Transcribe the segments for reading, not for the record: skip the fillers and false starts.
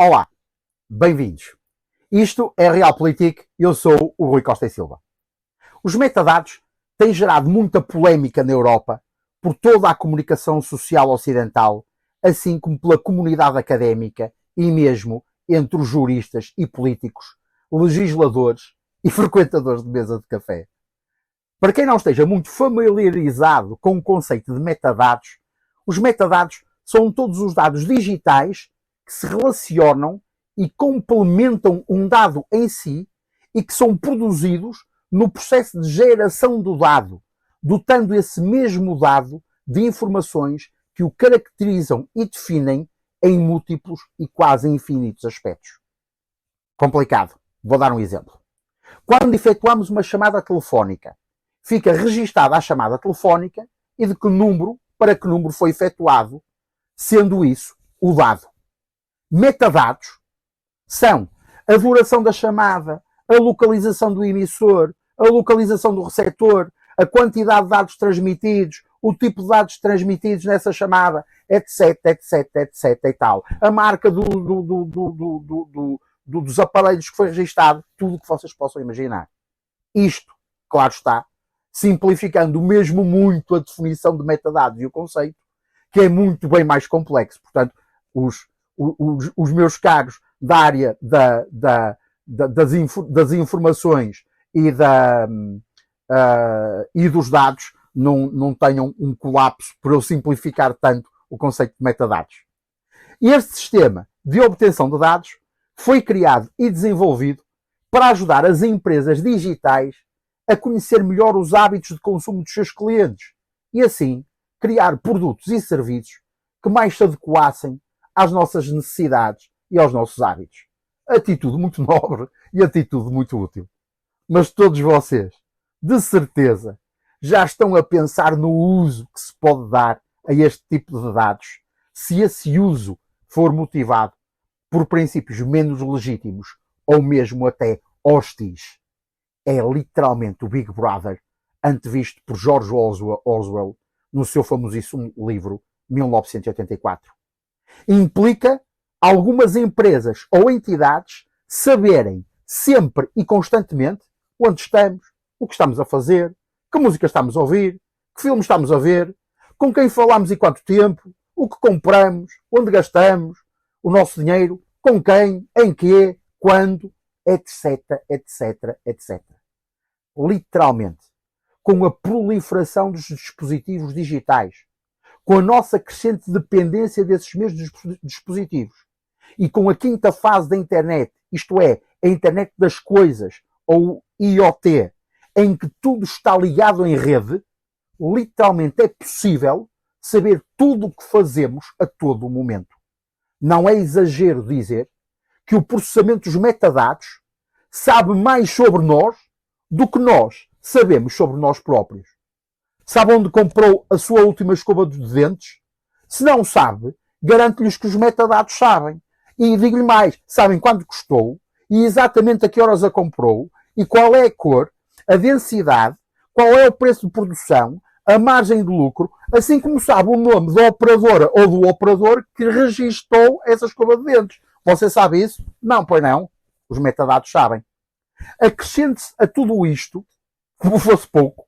Olá, bem-vindos. Isto é Realpolitik e eu sou o Rui Costa e Silva. Os metadados têm gerado muita polémica na Europa por toda a comunicação social ocidental, assim como pela comunidade académica e mesmo entre os juristas e políticos, legisladores e frequentadores de mesa de café. Para quem não esteja muito familiarizado com o conceito de metadados, os metadados são todos os dados digitais que se relacionam e complementam um dado em si e que são produzidos no processo de geração do dado, dotando esse mesmo dado de informações que o caracterizam e definem em múltiplos e quase infinitos aspectos. Complicado. Vou dar um exemplo. Quando efetuamos uma chamada telefónica, fica registada a chamada telefónica e de que número para que número foi efetuado, sendo isso o dado. Metadados são a duração da chamada, a localização do emissor, a localização do receptor, a quantidade de dados transmitidos, o tipo de dados transmitidos nessa chamada, etc, etc, etc e tal. A marca dos aparelhos que foi registado, tudo o que vocês possam imaginar. Isto, claro está, simplificando mesmo muito a definição de metadados e o conceito, que é muito bem mais complexo. Portanto, os meus caros da área das informações e dos dados não tenham um colapso por eu simplificar tanto o conceito de metadados. Este sistema de obtenção de dados foi criado e desenvolvido para ajudar as empresas digitais a conhecer melhor os hábitos de consumo dos seus clientes e, assim, criar produtos e serviços que mais se adequassem às nossas necessidades e aos nossos hábitos. Atitude muito nobre e atitude muito útil. Mas todos vocês, de certeza, já estão a pensar no uso que se pode dar a este tipo de dados, se esse uso for motivado por princípios menos legítimos ou mesmo até hostis. É literalmente o Big Brother antevisto por George Orwell no seu famosíssimo livro 1984. Implica algumas empresas ou entidades saberem sempre e constantemente onde estamos, o que estamos a fazer, que música estamos a ouvir, que filme estamos a ver, com quem falamos e quanto tempo, o que compramos, onde gastamos, o nosso dinheiro, com quem, em quê, quando, etc, etc, etc. Literalmente, com a proliferação dos dispositivos digitais, com a nossa crescente dependência desses mesmos dispositivos e com a quinta fase da internet, isto é, a internet das coisas, ou IoT, em que tudo está ligado em rede, literalmente é possível saber tudo o que fazemos a todo o momento. Não é exagero dizer que o processamento dos metadados sabe mais sobre nós do que nós sabemos sobre nós próprios. Sabe onde comprou a sua última escova de dentes? Se não sabe, garanto-lhes que os metadados sabem. E digo-lhe mais, sabem quanto custou e exatamente a que horas a comprou e qual é a cor, a densidade, qual é o preço de produção, a margem de lucro, assim como sabe o nome da operadora ou do operador que registou essa escova de dentes. Você sabe isso? Não, pois não. Os metadados sabem. Acrescente-se a tudo isto, como fosse pouco,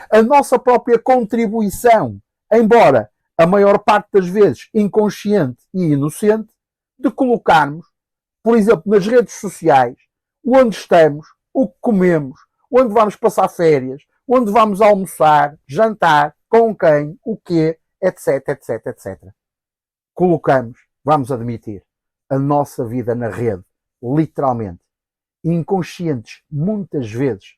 a nossa própria contribuição, embora a maior parte das vezes inconsciente e inocente, de colocarmos, por exemplo, nas redes sociais, onde estamos, o que comemos, onde vamos passar férias, onde vamos almoçar, jantar, com quem, o quê, etc, etc, etc. Colocamos, vamos admitir, a nossa vida na rede, literalmente, inconscientes muitas vezes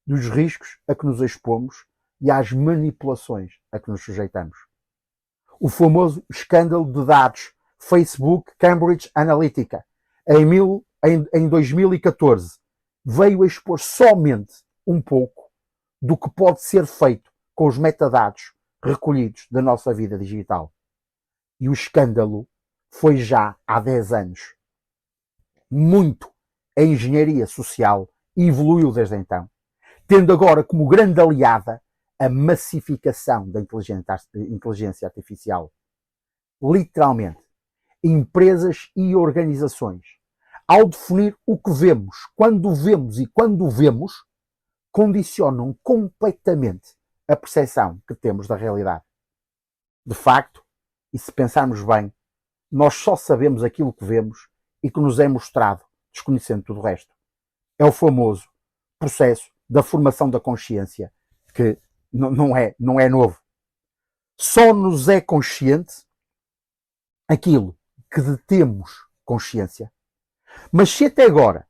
dos riscos a que nos expomos e às manipulações a que nos sujeitamos. O famoso escândalo de dados Facebook Cambridge Analytica, em 2014, veio expor somente um pouco do que pode ser feito com os metadados recolhidos da nossa vida digital. E o escândalo foi já há 10 anos. Muito a engenharia social evoluiu desde então, tendo agora como grande aliada a massificação da inteligência artificial. Literalmente, empresas e organizações, ao definir o que vemos, quando vemos e quando vemos, condicionam completamente a percepção que temos da realidade. De facto, e se pensarmos bem, nós só sabemos aquilo que vemos e que nos é mostrado, desconhecendo tudo o resto. É o famoso processo da formação da consciência, que não é novo. Só nos é consciente aquilo que detemos consciência. Mas se até agora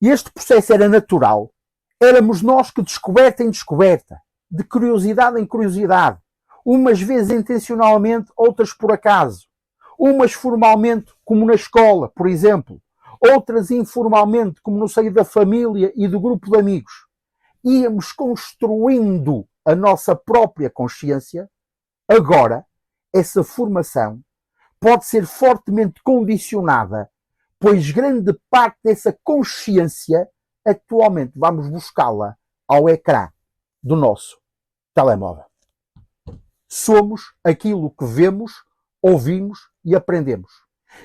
este processo era natural, éramos nós que, descoberta em descoberta, de curiosidade em curiosidade, umas vezes intencionalmente, outras por acaso, umas formalmente, como na escola, por exemplo, outras informalmente, como no seio da família e do grupo de amigos, íamos construindo a nossa própria consciência. Agora, essa formação pode ser fortemente condicionada, pois grande parte dessa consciência atualmente vamos buscá-la ao ecrã do nosso telemóvel. Somos aquilo que vemos, ouvimos e aprendemos.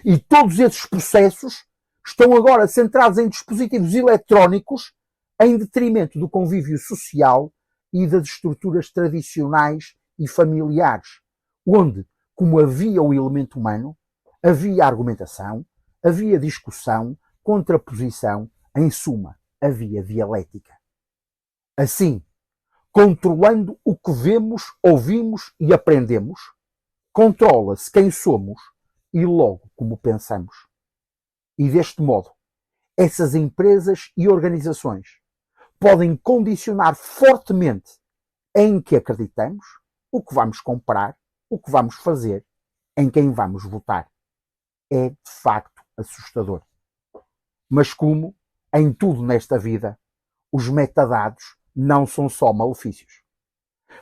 E todos esses processos estão agora centrados em dispositivos eletrónicos em detrimento do convívio social e das estruturas tradicionais e familiares, onde, como havia o elemento humano, havia argumentação, havia discussão, contraposição, em suma, havia dialética. Assim, controlando o que vemos, ouvimos e aprendemos, controla-se quem somos e logo como pensamos. E deste modo, essas empresas e organizações podem condicionar fortemente em que acreditamos, o que vamos comprar, o que vamos fazer, em quem vamos votar. É de facto assustador. Mas como em tudo nesta vida, os metadados não são só malefícios.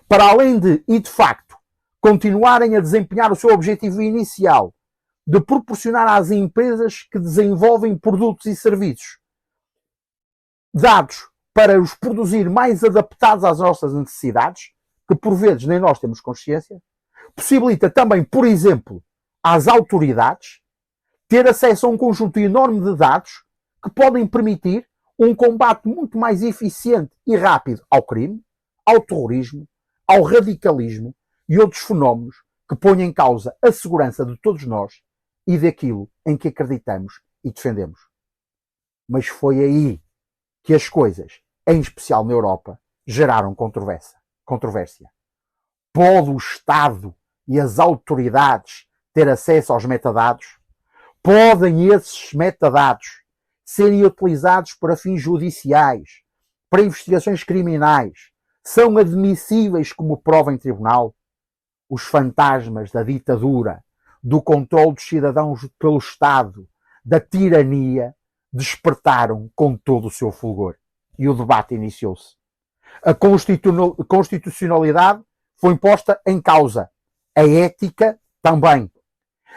Para além de, e de facto, continuarem a desempenhar o seu objetivo inicial de proporcionar às empresas que desenvolvem produtos e serviços dados para os produzir mais adaptados às nossas necessidades, que por vezes nem nós temos consciência, possibilita também, por exemplo, às autoridades ter acesso a um conjunto enorme de dados que podem permitir um combate muito mais eficiente e rápido ao crime, ao terrorismo, ao radicalismo e outros fenómenos que põem em causa a segurança de todos nós e daquilo em que acreditamos e defendemos. Mas foi aí que as coisas, em especial na Europa, geraram controvérsia. Pode o Estado e as autoridades ter acesso aos metadados? Podem esses metadados serem utilizados para fins judiciais, para investigações criminais? São admissíveis como prova em tribunal? Os fantasmas da ditadura, do controle dos cidadãos pelo Estado, da tirania, despertaram com todo o seu fulgor. E o debate iniciou-se. A constitucionalidade foi posta em causa. A ética também.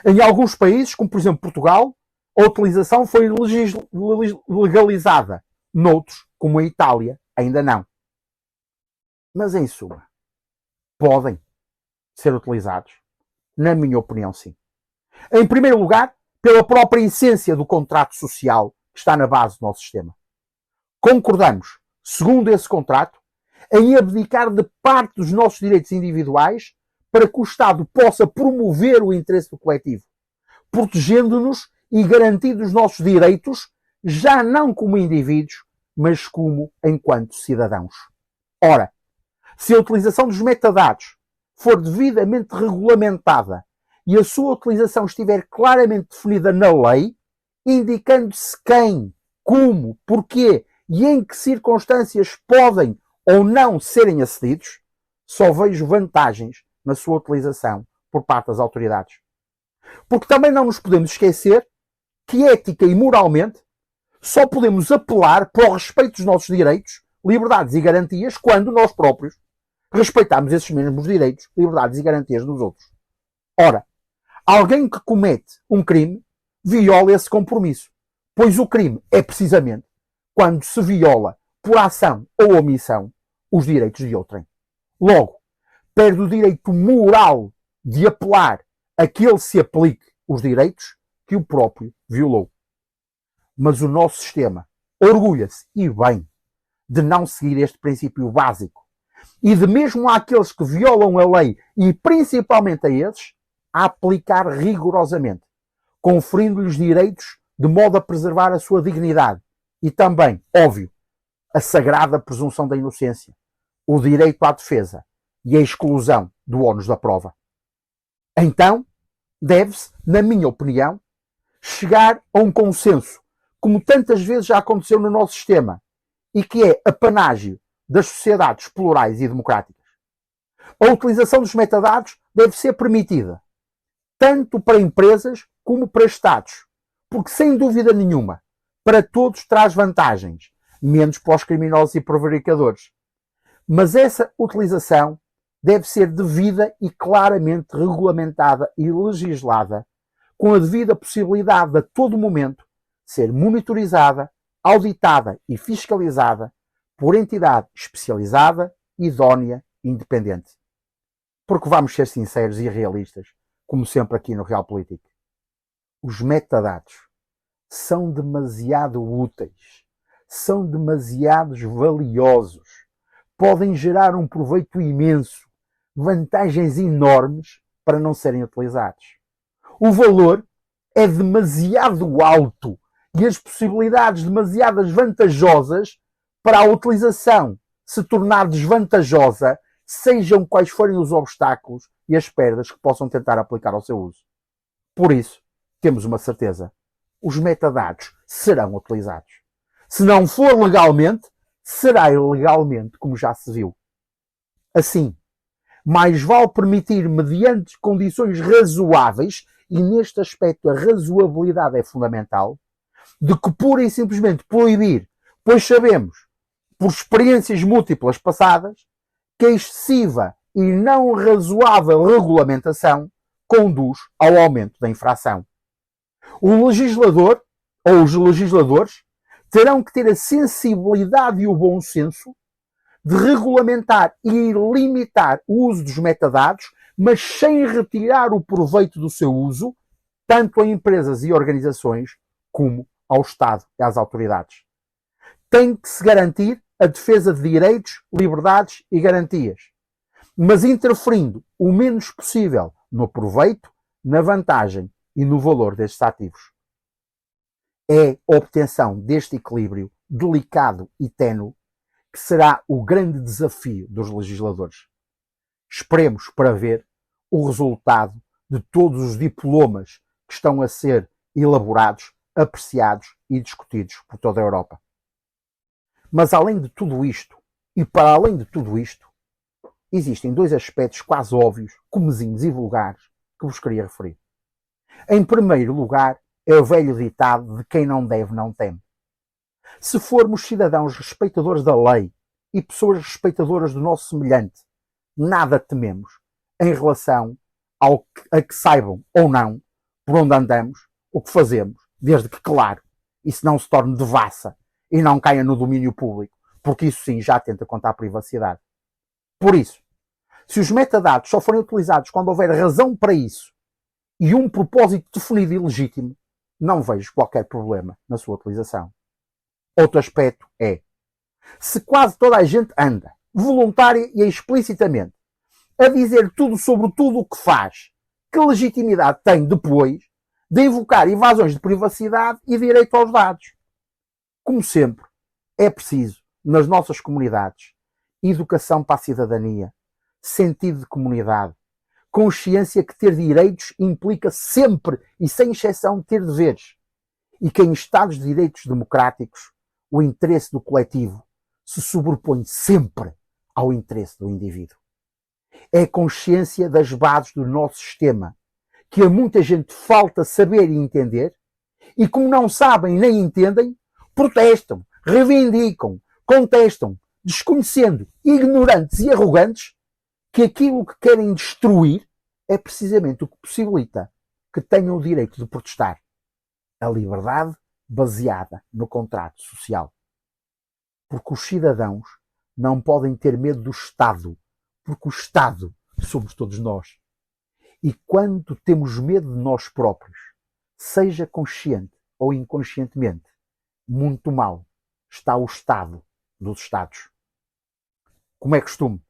Em alguns países, como por exemplo Portugal, a utilização foi legalizada. Noutros, como a Itália, ainda não. Mas em suma, podem ser utilizados? Na minha opinião, sim. Em primeiro lugar, pela própria essência do contrato social que está na base do nosso sistema. Concordamos, segundo esse contrato, em abdicar de parte dos nossos direitos individuais para que o Estado possa promover o interesse do coletivo, protegendo-nos e garantindo os nossos direitos, já não como indivíduos, mas como enquanto cidadãos. Ora, se a utilização dos metadados for devidamente regulamentada e a sua utilização estiver claramente definida na lei, indicando-se quem, como, porquê e em que circunstâncias podem ou não serem acedidos, só vejo vantagens na sua utilização por parte das autoridades. Porque também não nos podemos esquecer que ética e moralmente só podemos apelar para o respeito dos nossos direitos, liberdades e garantias quando nós próprios respeitamos esses mesmos direitos, liberdades e garantias dos outros. Ora, alguém que comete um crime viola esse compromisso, pois o crime é precisamente quando se viola por ação ou omissão os direitos de outrem. Logo, perde o direito moral de apelar a que ele se aplique os direitos que o próprio violou. Mas o nosso sistema orgulha-se, e bem, de não seguir este princípio básico e de mesmo àqueles que violam a lei, e principalmente a esses, a aplicar rigorosamente, conferindo-lhes direitos de modo a preservar a sua dignidade e também, óbvio, a sagrada presunção da inocência, o direito à defesa e a exclusão do ónus da prova. Então, deve-se, na minha opinião, chegar a um consenso, como tantas vezes já aconteceu no nosso sistema, e que é apanágio das sociedades plurais e democráticas. A utilização dos metadados deve ser permitida, tanto para empresas como para Estados, porque, sem dúvida nenhuma, para todos traz vantagens, menos para os criminosos e prevaricadores. Mas essa utilização deve ser devida e claramente regulamentada e legislada, com a devida possibilidade de, a todo momento, ser monitorizada, auditada e fiscalizada por entidade especializada, idónea e independente. Porque vamos ser sinceros e realistas, como sempre aqui no Realpolitik. Os metadados são demasiado úteis, são demasiado valiosos, podem gerar um proveito imenso, vantagens enormes para não serem utilizados. O valor é demasiado alto e as possibilidades demasiadas vantajosas para a utilização se tornar desvantajosa, sejam quais forem os obstáculos e as perdas que possam tentar aplicar ao seu uso. Por isso, temos uma certeza: os metadados serão utilizados. Se não for legalmente, será ilegalmente, como já se viu. Assim, mais vale permitir mediante condições razoáveis, e neste aspecto a razoabilidade é fundamental, de que pura e simplesmente proibir, pois sabemos, por experiências múltiplas passadas, que a excessiva e não razoável regulamentação conduz ao aumento da infração. O legislador, ou os legisladores, terão que ter a sensibilidade e o bom senso de regulamentar e limitar o uso dos metadados, mas sem retirar o proveito do seu uso, tanto a empresas e organizações como ao Estado e às autoridades. Tem que se garantir a defesa de direitos, liberdades e garantias, mas interferindo o menos possível no proveito, na vantagem e no valor destes ativos. É a obtenção deste equilíbrio delicado e ténue que será o grande desafio dos legisladores. Esperemos para ver o resultado de todos os diplomas que estão a ser elaborados, apreciados e discutidos por toda a Europa. Mas além de tudo isto, e para além de tudo isto, existem dois aspectos quase óbvios, comezinhos e vulgares, que vos queria referir. Em primeiro lugar, é o velho ditado de quem não deve não teme. Se formos cidadãos respeitadores da lei e pessoas respeitadoras do nosso semelhante, nada tememos em relação a que saibam ou não por onde andamos, o que fazemos, desde que, claro, isso não se torne devassa e não caia no domínio público, porque isso sim já atenta contra a privacidade. Por isso, se os metadados só forem utilizados quando houver razão para isso e um propósito definido e legítimo, não vejo qualquer problema na sua utilização. Outro aspecto é, se quase toda a gente anda, voluntária e explicitamente, a dizer tudo sobre tudo o que faz, que legitimidade tem depois de invocar invasões de privacidade e direito aos dados? Como sempre, é preciso, nas nossas comunidades, educação para a cidadania, sentido de comunidade, consciência que ter direitos implica sempre e sem exceção ter deveres, e que em Estados de direitos democráticos o interesse do coletivo se sobrepõe sempre ao interesse do indivíduo. É a consciência das bases do nosso sistema, que a muita gente falta saber e entender, e como não sabem nem entendem, protestam, reivindicam, contestam, desconhecendo, ignorantes e arrogantes, que aquilo que querem destruir é precisamente o que possibilita que tenham o direito de protestar. A liberdade baseada no contrato social. Porque os cidadãos não podem ter medo do Estado, porque o Estado somos todos nós. E quando temos medo de nós próprios, seja consciente ou inconscientemente, muito mal está o estado dos Estados. Como é costume,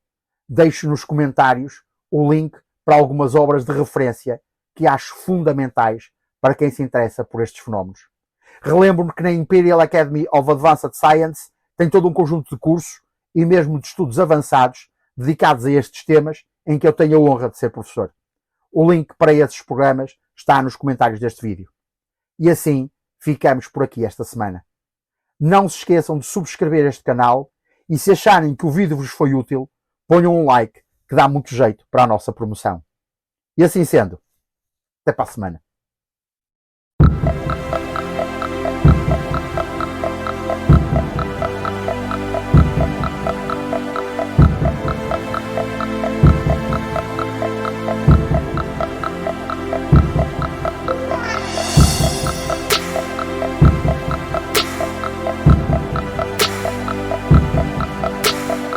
deixo nos comentários o link para algumas obras de referência que acho fundamentais para quem se interessa por estes fenómenos. Relembro-me que na Imperial Academy of Advanced Science tem todo um conjunto de cursos e mesmo de estudos avançados dedicados a estes temas em que eu tenho a honra de ser professor. O link para esses programas está nos comentários deste vídeo. E assim ficamos por aqui esta semana. Não se esqueçam de subscrever este canal e se acharem que o vídeo vos foi útil, ponham um like que dá muito jeito para a nossa promoção. E assim sendo, até para a semana.